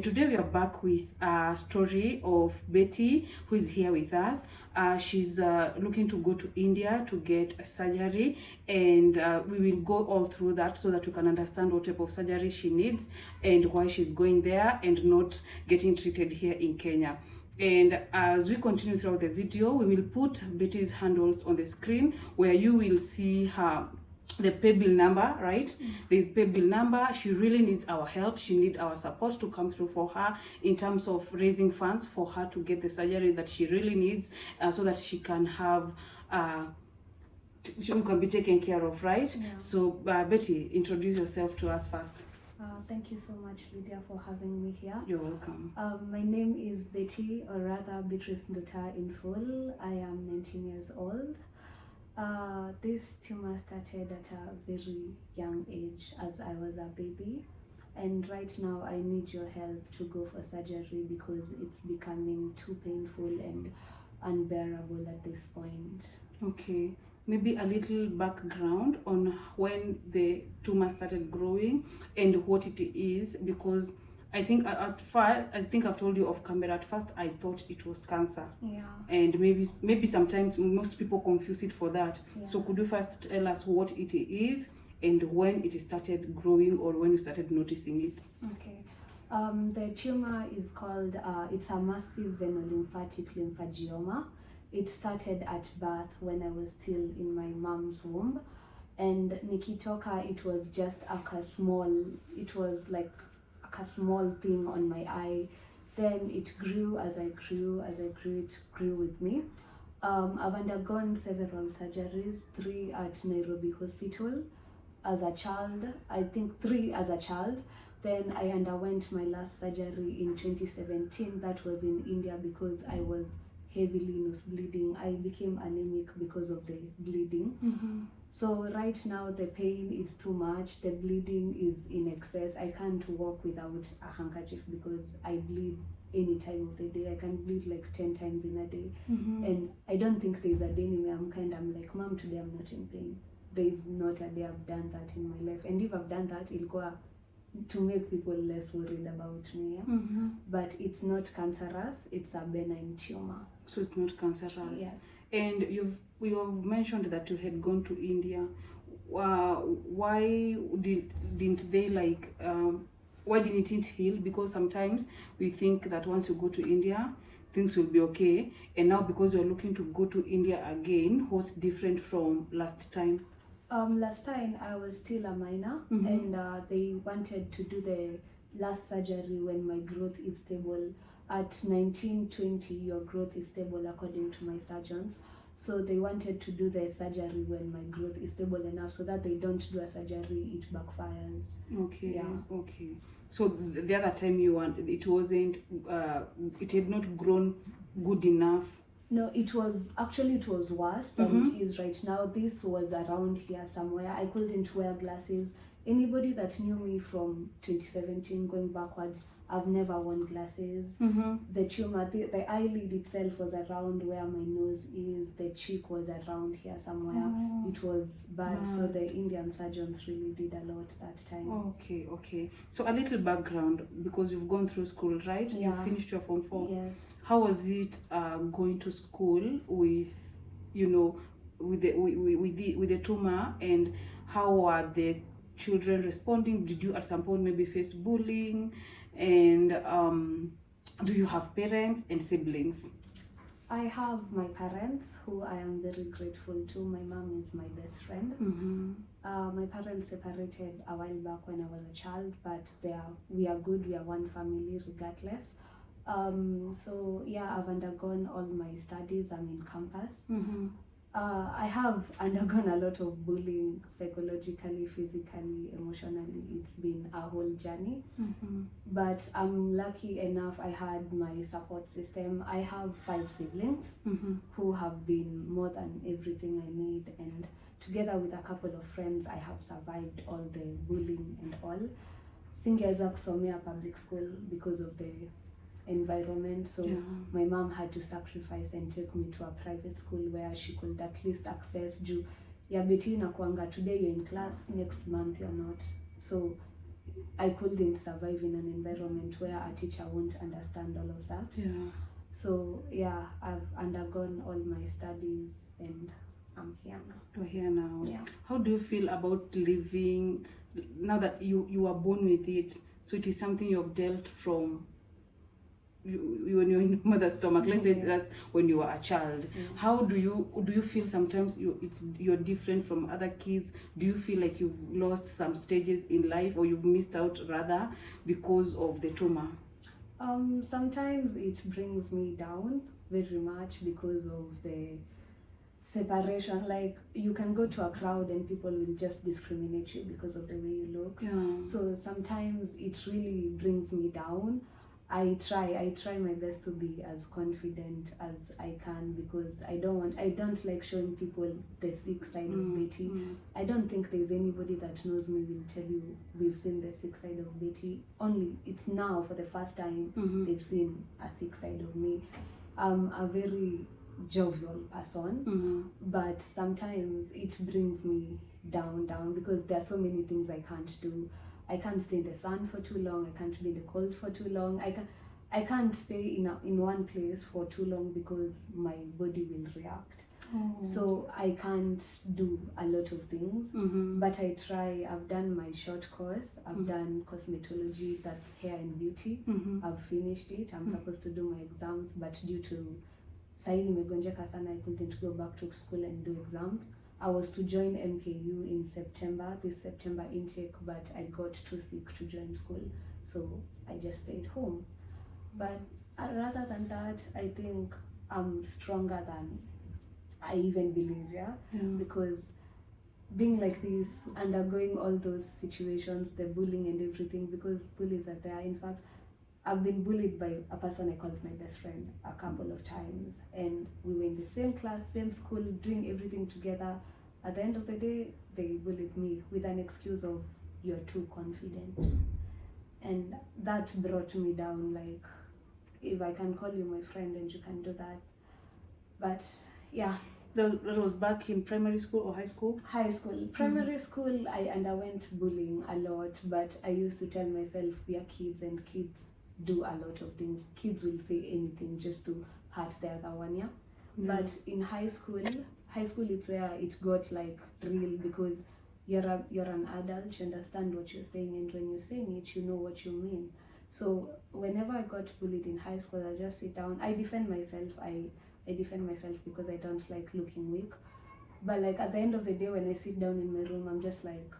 Today we are back with a story of Betty, who is here with us. She's looking to go to India to get a surgery, and we will go all through that so that you can understand what type of surgery she needs and why she's going there and not getting treated here in Kenya. And as we continue throughout the video, we will put Betty's handles on the screen where you will see her the pay bill number, right? There's pay bill number. She really needs our help. She needs our support to come through for her in terms of raising funds for her to get the surgery that she really needs, so that she can have she can be taken care of, right? Yeah. So Betty, introduce yourself to us first. Thank you so much, Lydia, for having me here. You're welcome. My name is Betty, or rather Beatrice Nduta in full. I am 19 years old. This tumor started at a very young age as I was a baby, and right now I need your help to go for surgery because it's becoming too painful and unbearable at this point. Okay, maybe a little background on when the tumor started growing and what it is, because I think at first, I think I've told you off camera, at first I thought it was cancer. Yeah. And maybe sometimes most people confuse it for that. Yeah. So could you first tell us what it is and when it started growing or when you started noticing it? Okay. The tumor is called, it's a massive venolymphatic lymphangioma. It started at birth when I was still in my mom's womb. And nikitoka, it was just a small thing on my eye. Then it grew as I grew, it grew with me. I've undergone several surgeries, 3 at Nairobi Hospital as a child, I think 3 as a child. Then I underwent my last surgery in 2017. That was in India because I was heavily nose bleeding. I became anemic because of the bleeding. Mm-hmm. So right now the pain is too much, the bleeding is in excess. I can't walk without a handkerchief because I bleed any time of the day. I can bleed like 10 times in a day. Mm-hmm. And I don't think there's a day anywhere I'm like, Mom, today I'm not in pain. There's not a day I've done that in my life. And if I've done that, it'll go to make people less worried about me. Yeah? Mm-hmm. But it's not cancerous, it's a benign tumor. So it's not cancerous. Yes. And you have mentioned that you had gone to India. Why didn't they why didn't it heal? Because sometimes we think that once you go to India, things will be okay. And now because you're looking to go to India again, what's different from last time? Last time I was still a minor. Mm-hmm. And they wanted to do the last surgery when my growth is stable. At 19-20, your growth is stable according to my surgeons. So they wanted to do the surgery when my growth is stable enough so that they don't do a surgery, it backfires. Okay. Yeah. Okay. So the other time it wasn't, it had not grown good enough. No, it was worse than it is right now. This was around here somewhere. I couldn't wear glasses. Anybody that knew me from 2017 going backwards, I've never worn glasses. Mm-hmm. The tumor, the eyelid itself was around where my nose is. The cheek was around here somewhere. Oh. It was bad. So the Indian surgeons really did a lot that time. Okay. So a little background, because you've gone through school, right? Yeah. You finished your Form 4. Yes. How was it going to school with, with the tumor, and how are the children responding? Did you at some point maybe face bullying? And do you have parents and siblings? I have my parents, who I am very grateful to. My mom is my best friend. Mm-hmm. My parents separated a while back when I was a child, but we are good. We are one family regardless. So yeah, I've undergone all my studies. I'm in campus. Mm-hmm. I have undergone a lot of bullying, psychologically, physically, emotionally. It's been a whole journey. Mm-hmm. But I'm lucky enough, I had my support system. I have 5 siblings Mm-hmm. who have been more than everything I need. And together with a couple of friends, I have survived all the bullying and all. Singeweza kusomea public school because of the environment. So Yeah. my mom had to sacrifice and take me to a private school where she could at least access juu ya Betty na kuanga, today you're in class, next month you're not. So I couldn't survive in an environment where a teacher won't understand all of that. Yeah. So yeah, I've undergone all my studies and I'm here now. You're here now. Yeah. How do you feel about living now that you were born with it? So it is something you've dealt from when you're in mother's stomach. Let's say that's when you were a child. How do you feel sometimes you're different from other kids? Do you feel like you've lost some stages in life, or you've missed out rather because of the trauma? Sometimes it brings me down very much because of the separation. Like, you can go to a crowd and people will just discriminate you because of the way you look. Yeah. So sometimes it really brings me down. I try my best to be as confident as I can, because I don't like showing people the sick side of Betty. I don't think there's anybody that knows me will tell you we've seen the sick side of Betty. Only it's now for the first time they've seen a sick side of me. I'm a very jovial person, but sometimes it brings me down because there are so many things I can't do. I can't stay in the sun for too long. I can't be in the cold for too long. I can't stay in one place for too long because my body will react. So I can't do a lot of things, but I try. I've done my short course. I've done cosmetology, that's hair and beauty. I've finished it. I'm supposed to do my exams, but due to sahi nimegonjeka sana, I couldn't go back to school and do exams. I was to join MKU in September, this September intake, but I got too sick to join school, so I just stayed home. But rather than that, I think I'm stronger than I even believe, because being like this, undergoing all those situations, the bullying and everything, because bullies are there. In fact, I've been bullied by a person I called my best friend a couple of times, and we were in the same class, same school, doing everything together. At the end of the day, they bullied me with an excuse of you're too confident, and that brought me down. Like, if I can call you my friend and you can do that. But yeah. That was back in primary school or high school? High school. Primary school, I underwent bullying a lot, but I used to tell myself we are kids and kids do a lot of things. Kids will say anything just to hurt the other one, But in high school it's where it got like real, because you're an adult, you understand what you're saying, and when you're saying it, you know what you mean. So whenever I got bullied in high school, I just sit down. I defend myself. I defend myself because I don't like looking weak. But like at the end of the day, when I sit down in my room, I'm just like,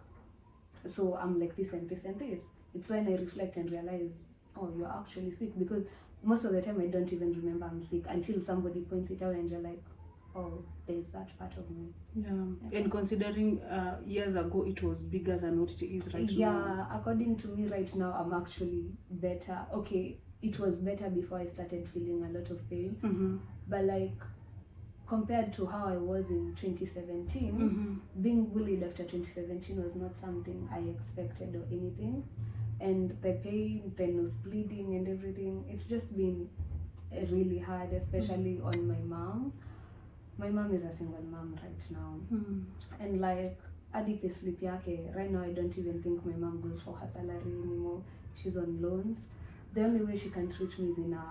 so I'm like this and this and this. It's when I reflect and realize, oh, you're actually sick, because most of the time I don't even remember I'm sick until somebody points it out and you're like, oh, there's that part of me. Yeah. And considering years ago it was bigger than what it is right now. Yeah, according to me right now, I'm actually better. Okay, it was better before I started feeling a lot of pain. But like, compared to how I was in 2017, being bullied after 2017 was not something I expected or anything. And the pain, the nose bleeding and everything, it's just been really hard, especially on my mom. My mom is a single mom right now. And like, adipe sleep yake, right now I don't even think my mom goes for her salary anymore. She's on loans. The only way she can treat me is in a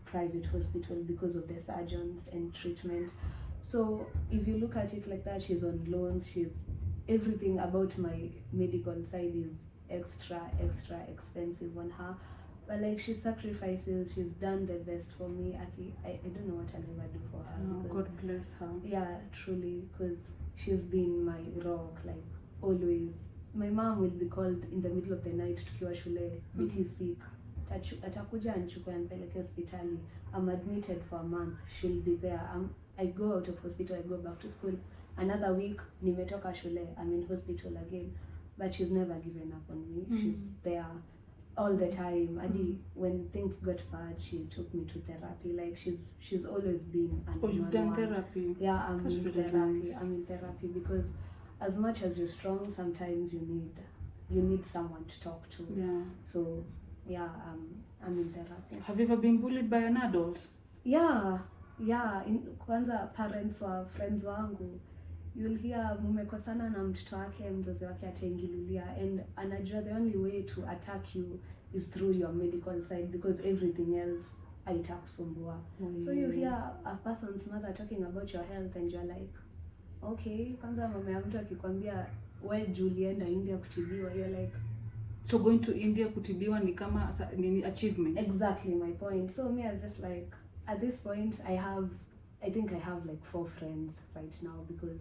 private hospital because of the surgeons and treatment. So if you look at it like that, she's on loans. She's, everything about my medical side is extra expensive on her. But like, she sacrifices, she's done the best for me. I don't know what I'll ever do for her. Oh, God bless her. Yeah, truly, because she's been my rock, like, always. My mom will be called in the middle of the night tukiwa shule, Betty's sick. Atakuja anchukue anipeleke hospitali. I'm admitted for a month, she'll be there. I go out of hospital, I go back to school. Another week, nimetoka shule, I'm in hospital again. But she's never given up on me. She's there all the time. Adi, when things got bad, she took me to therapy. Like, she's always been an Oh, you've done therapy? Yeah, I'm That's in really therapy. nice. I'm in therapy because as much as you're strong, sometimes you need someone to talk to. Yeah. So yeah, I'm in therapy. Have you ever been bullied by an adult? Yeah. Kwanza parents wa friends wangu. you'll hear mumekosana na mtoto wake, mzazi wake ataingililia, and anajua the only way to attack you is through your medical side, because everything else aitakusumbua. So you hear a person's mother talking about your health and you're like, okay, kwanza mama ya mtu akikwambia wewe Julienda India kutibiwa, you're like, so going to India kutibiwa ni kama ni achievement. Exactly my point. So me, I was just like, at this point I think I have like 4 friends right now, because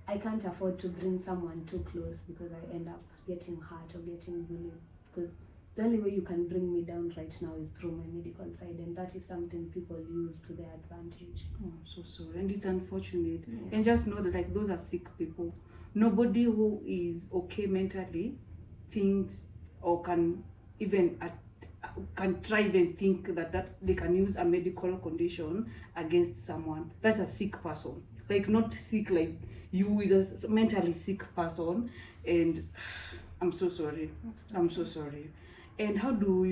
I can't afford to bring someone too close because I end up getting hurt or getting bullied, because the only way you can bring me down right now is through my medical side, and that is something people use to their advantage. Oh, I'm so sorry, and it's unfortunate. And just know that like those are sick people. Nobody who is okay mentally thinks or can even can try even think that they can use a medical condition against someone. That's a sick person. Like not sick like you, is a mentally sick person. And I'm so sorry. I'm so sorry. And how do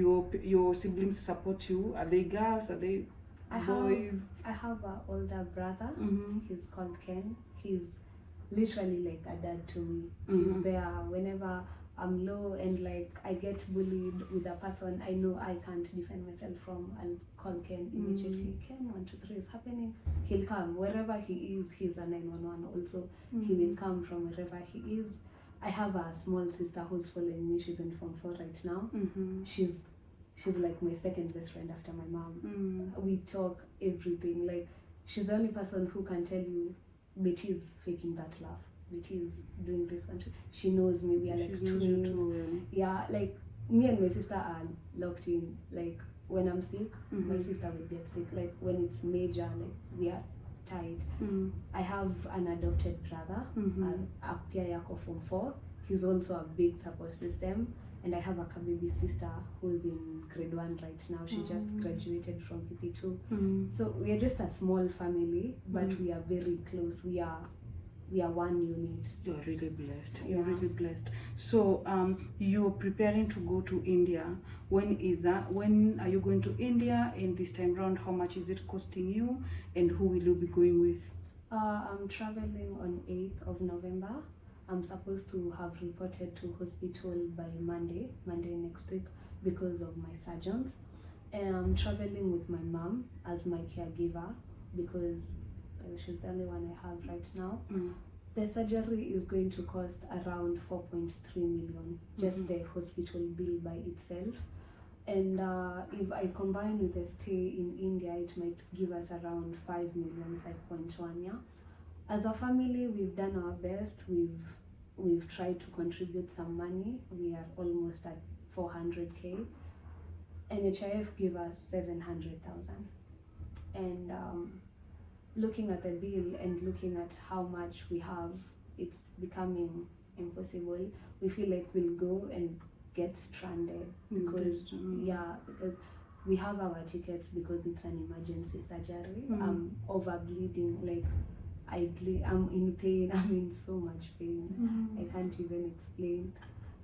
your siblings support you? Are they girls? Are they boys? I have an older brother. He's called Ken. He's literally like a dad to me. He's there whenever I'm low and like I get bullied with a person I know I can't defend myself from. I'll call Ken immediately. Ken, 1, 2, 3 is happening. He'll come wherever he is. He's a 911 also. He will come from wherever he is. I have a small sister who's following me. She's in Form 4 right now. She's like my second best friend after my mom. We talk everything. Like she's the only person who can tell you Betty is faking that laugh. Betty is doing this and she knows me. We are like twins. Yeah, like me and my sister are locked in. Like when I'm sick, my sister will get sick. Like when it's major, like we are tight. I have an adopted brother, a pia yako Form 4. He's also a big support system. And I have a baby sister who's in grade 1 right now. She just graduated from PP2. So we are just a small family, but we are very close. We are one unit. You're really blessed. You're really blessed. So you're preparing to go to India. When are you going to India? And this time round, how much is it costing you? And who will you be going with? I'm traveling on 8th of November. I'm supposed to have reported to hospital by Monday next week because of my surgeons. And I'm traveling with my mom as my caregiver because she's the only one I have right now. The surgery is going to cost around 4.3 million, just the hospital bill by itself. And if I combine with a stay in India, it might give us around 5 million, 5.1, yeah. As a family, we've done our best. We've tried to contribute some money. We are almost at 400k. NHIF gave us 700,000. And looking at the bill and looking at how much we have, it's becoming impossible. We feel like we'll go and get stranded because because we have our tickets because it's an emergency surgery. I'm over bleeding, like I'm in pain. I'm in so much pain. I can't even explain.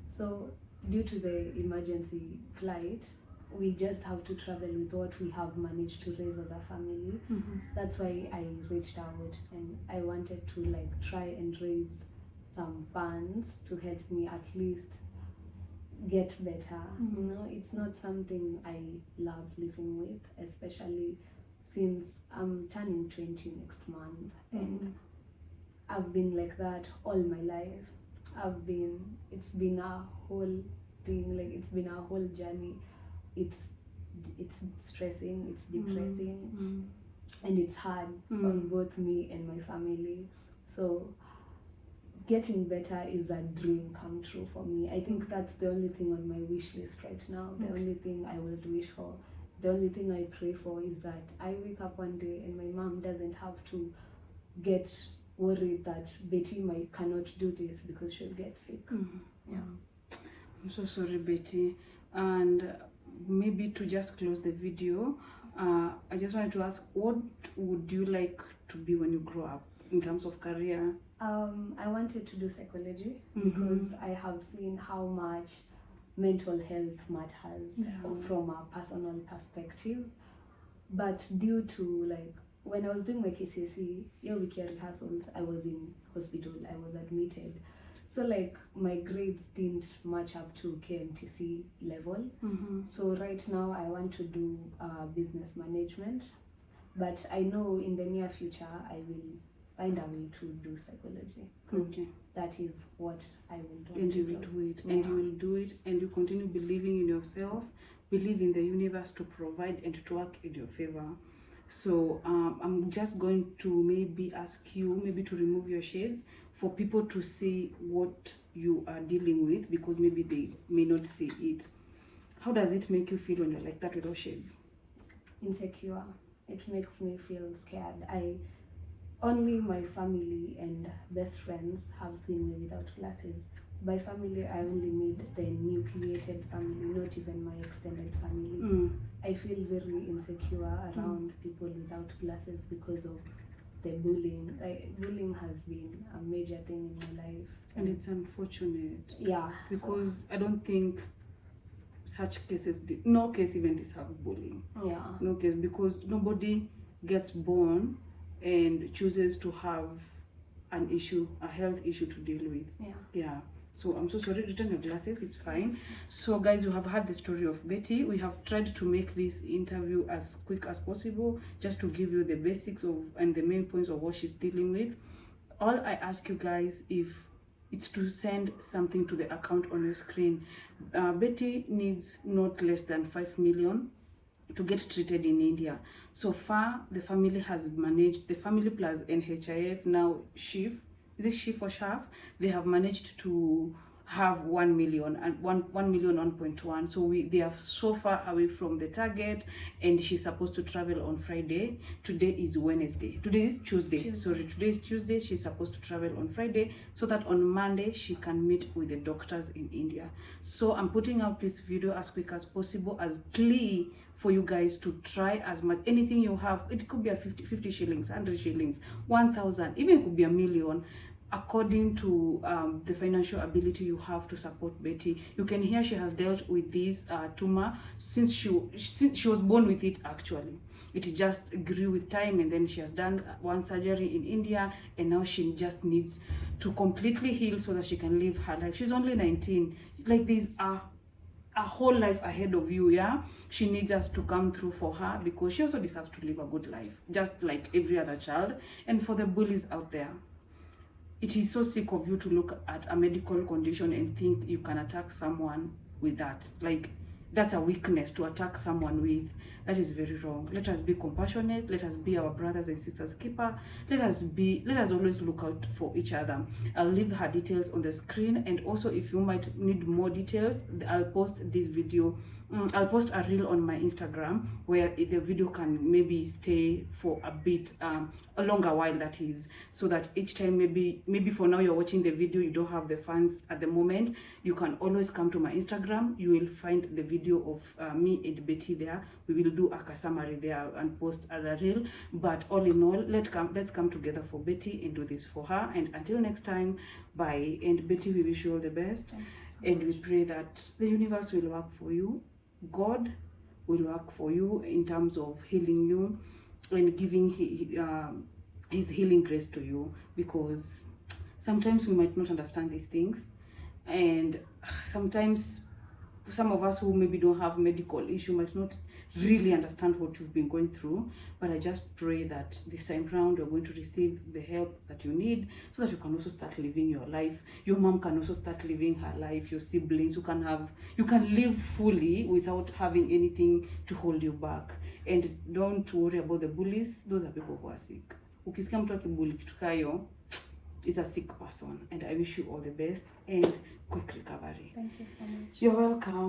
So due to the emergency flight, we just have to travel with what we have managed to raise as a family. That's why I reached out and I wanted to like try and raise some funds to help me at least get better. You know, it's not something I love living with, especially since I'm turning 20 next month, and I've been like that all my life. It's been a whole thing, like it's been a whole journey. It's stressing, it's depressing, and it's hard on both me and my family. So getting better is a dream come true for me. I think that's the only thing on my wish list right now. The only thing I would wish for, the only thing I pray for is that I wake up one day and my mom doesn't have to get worried that Betty cannot do this because she'll get sick. Yeah. I'm so sorry, Betty. And maybe to just close the video, I just wanted to ask, what would you like to be when you grow up in terms of career? I wanted to do psychology because I have seen how much mental health matters from a personal perspective. But due to like when I was doing my KCSE, wiki rehearsals, I was in hospital, I was admitted. So like my grades didn't match up to KMTC level. So right now I want to do business management, but I know in the near future I will find a way to do psychology. Okay. That is what I will do. And you will do it, and you will do it, and you continue believing in yourself, believe in the universe to provide and to work in your favor. So I'm just going to maybe ask you maybe to remove your shades for people to see what you are dealing with, because maybe they may not see it. How does it make you feel when you're like that without shades? Insecure. It makes me feel scared. Only my family and best friends have seen me without glasses. By family, I only mean the nucleated family, not even my extended family. I feel very insecure around people without glasses because of the bullying. Bullying has been a major thing in my life. And it's unfortunate. Yeah. Because I don't think such cases, no case even deserve bullying. Yeah. No case, because nobody gets born and chooses to have an issue, a health issue to deal with. Yeah. So I'm so sorry, return your glasses, it's fine. So guys, you have heard the story of Betty. We have tried to make this interview as quick as possible, just to give you the basics of and the main points of what she's dealing with. All I ask you guys, if it's to send something to the account on your screen. Betty needs not less than 5 million to get treated in India. So far, the family has managed, the family plus NHIF, now SHIF, is it SHIF or SHAF? They have managed to have 1 million and 1,100,000. So they are so far away from the target, and she's supposed to travel on Friday. Today is Wednesday. Today is Tuesday. Sorry, today is Tuesday. She's supposed to travel on Friday so that on Monday she can meet with the doctors in India. So I'm putting out this video as quick as possible as plea for you guys to try as much, anything you have. It could be a 50 shillings, 100 shillings, 1,000, even it could be 1,000,000, according to the financial ability you have to support Betty. You can hear she has dealt with this tumor since she was born with it. Actually, it just grew with time, and then she has done one surgery in India, and now she just needs to completely heal so that she can live her life. She's only 19. Like, there's a whole life ahead of you. Yeah, she needs us to come through for her, because she also deserves to live a good life, just like every other child. And for the bullies out there, it is so sick of you to look at a medical condition and think you can attack someone with that. Like, that's a weakness to attack someone with. That is very wrong. Let us be compassionate. Let us be our brothers and sisters keeper. Let us always look out for each other. I'll leave her details on the screen, and also if you might need more details, I'll post this video. I'll post a reel on my Instagram where the video can maybe stay for a bit, a longer while, that is, so that each time, maybe for now you're watching the video, you don't have the funds at the moment, you can always come to my Instagram. You will find the video of me and Betty there. We will do a summary there and post as a reel. But all in all, let's come together for Betty and do this for her. And until next time, bye. And Betty, we wish you all the best. And we pray that the universe will work for you. God will work for you in terms of healing you and giving his healing grace to you, because sometimes we might not understand these things, and sometimes some of us who maybe don't have medical issue might not really understand what you've been going through. But I just pray that this time round you're going to receive the help that you need, so that you can also start living your life. Your mom can also start living her life. Your siblings, you can live fully without having anything to hold you back. And don't worry about the bullies. Those are people who are sick. Ukisikia mtu akibully kitu kayo, is a sick person. And I wish you all the best and quick recovery. Thank you so much. You're welcome.